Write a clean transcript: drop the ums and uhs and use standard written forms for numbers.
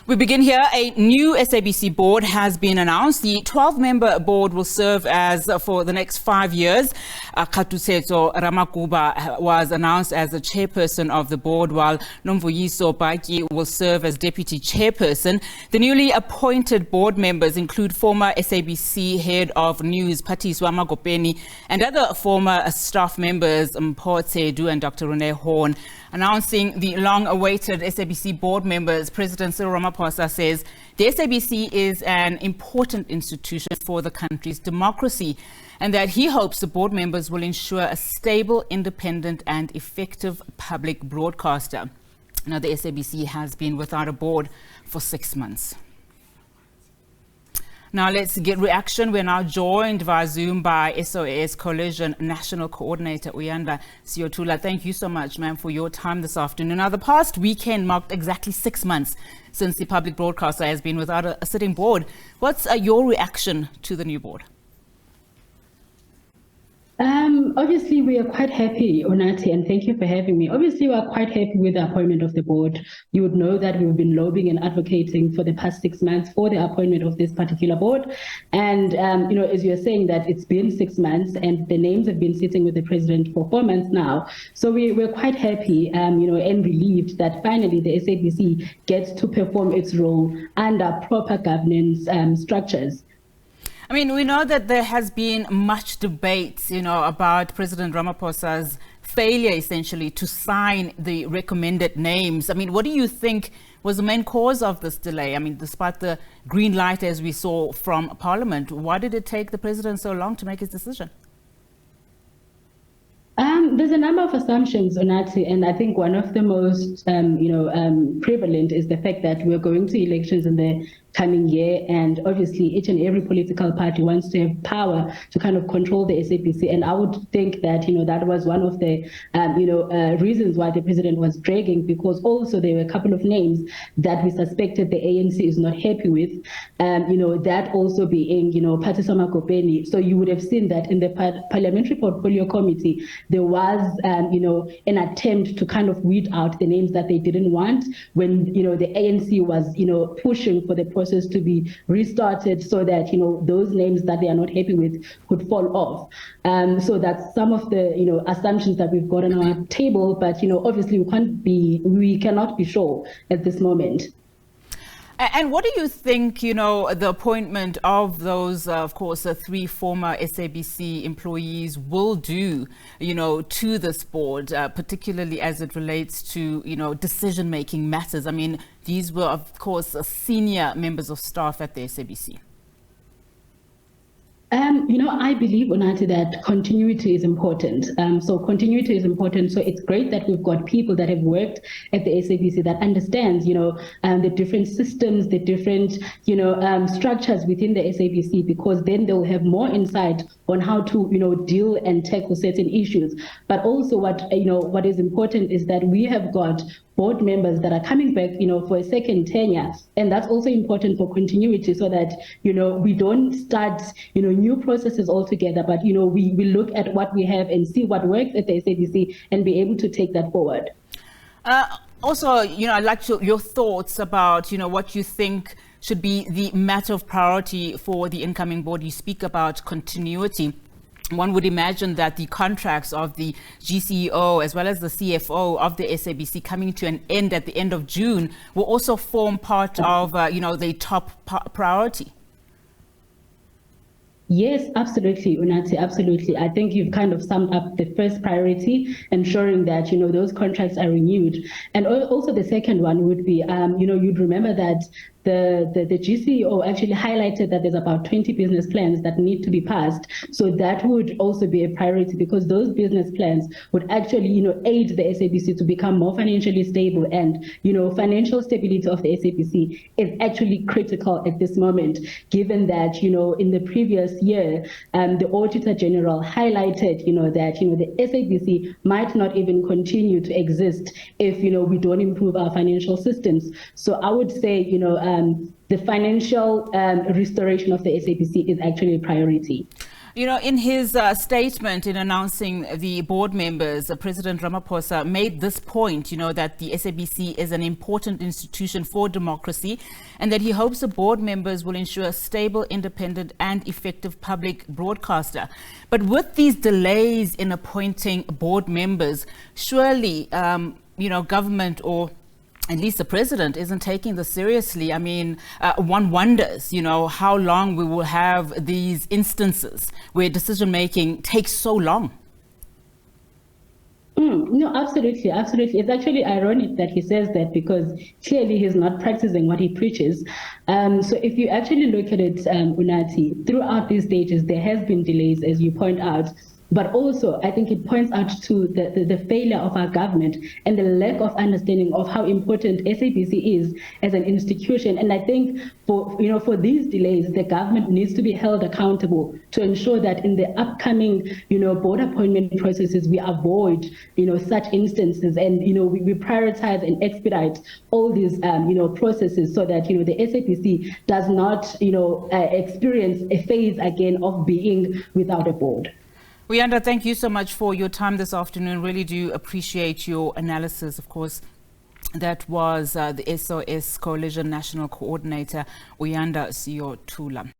We begin here. A new SABC board has been announced. The 12-member board will serve as for the next 5 years. Khathutshelo Ramukumba was announced as the chairperson of the board, while Nomvuyiso Batyi will serve as deputy chairperson. The newly appointed board members include former SABC head of news Pathiswa Magopeni and other former staff members Mpho and Dr. Rene Horn. Announcing the long-awaited SABC board members, President Cyril Ramaphosa says the SABC is an important institution for the country's democracy and that he hopes the board members will ensure a stable, independent and effective public broadcaster. Now, the SABC has been without a board for 6 months. Now let's get reaction. We're now joined via Zoom by SOS Coalition National Coordinator Uyanda Siyotula. Thank you so much, ma'am, for your time this afternoon. Now, the past weekend marked exactly 6 months since the public broadcaster has been without a sitting board. What's your reaction to the new board? Obviously, we are quite happy, Onati, and thank you for having me. Obviously, we are quite happy with the appointment of the board. You would know that we've been lobbying and advocating for the past 6 months for the appointment of this particular board. And, as you're saying that it's been 6 months and the names have been sitting with the president for 4 months now. So we're quite happy, and relieved that finally the SABC gets to perform its role under proper governance structures. I mean, we know that there has been much debate, about President Ramaphosa's failure, essentially, to sign the recommended names. I mean, what do you think was the main cause of this delay? I mean, despite the green light, as we saw from Parliament, why did it take the president so long to make his decision? There's a number of assumptions, Onati, and I think one of the most, prevalent is the fact that we're going to elections in the coming year, and obviously each and every political party wants to have power to kind of control the SABC. And I would think that, that was one of the, reasons why the president was dragging, because also there were a couple of names that we suspected the ANC is not happy with, that also being, Pathiswa Magopeni. So you would have seen that in the Parliamentary Portfolio Committee, there was, an attempt to kind of weed out the names that they didn't want when, the ANC was, pushing for the process to be restarted so that, those names that they are not happy with could fall off. So that's some of the, assumptions that we've got on our table, but, obviously we cannot be sure at this moment. And what do you think, the appointment of those, of course, 3 former SABC employees will do, to this board, particularly as it relates to, decision-making matters? I mean, these were, of course, senior members of staff at the SABC. I believe, Onati, that continuity is important. So continuity is important. So it's great that we've got people that have worked at the SABC that understands, the different systems, the different, structures within the SABC, because then they'll have more insight on how to, deal and tackle certain issues. But also what is important is that we have got board members that are coming back, for a second tenure. And that's also important for continuity so that, we don't start, new processes altogether, but, we look at what we have and see what works at the SABC and be able to take that forward. Also, I'd like your thoughts about, what you think should be the matter of priority for the incoming board. You speak about continuity. One would imagine that the contracts of the GCEO as well as the CFO of the SABC coming to an end at the end of June will also form part of, the top priority. Yes, absolutely, Unati, absolutely. I think you've kind of summed up the first priority, ensuring that, those contracts are renewed. And also the second one would be, you'd remember that the GCEO actually highlighted that there's about 20 business plans that need to be passed. So that would also be a priority, because those business plans would actually, aid the SABC to become more financially stable. And, financial stability of the SABC is actually critical at this moment, given that, in the previous year, the Auditor General highlighted, that, the SABC might not even continue to exist if, we don't improve our financial systems. So I would say, the financial restoration of the SABC is actually a priority. You know, in his statement in announcing the board members, President Ramaphosa made this point, you know, that the SABC is an important institution for democracy and that he hopes the board members will ensure a stable, independent and effective public broadcaster. But with these delays in appointing board members, surely, you know, government or at least the president isn't taking this seriously. I mean, one wonders, you know, how long we will have these instances where decision-making takes so long. No, absolutely, absolutely. It's actually ironic that he says that because clearly he's not practicing what he preaches. So if you actually look at it, Unathi, throughout these stages, there has been delays, as you point out. But also, I think it points out to the failure of our government and the lack of understanding of how important SABC is as an institution. And I think for these delays, the government needs to be held accountable to ensure that in the upcoming, board appointment processes, we avoid, such instances and, we prioritize and expedite all these, processes so that, the SABC does not, experience a phase again of being without a board. Uyanda, thank you so much for your time this afternoon. Really do appreciate your analysis. Of course, that was the SOS Coalition National Coordinator, Uyanda Siyotula.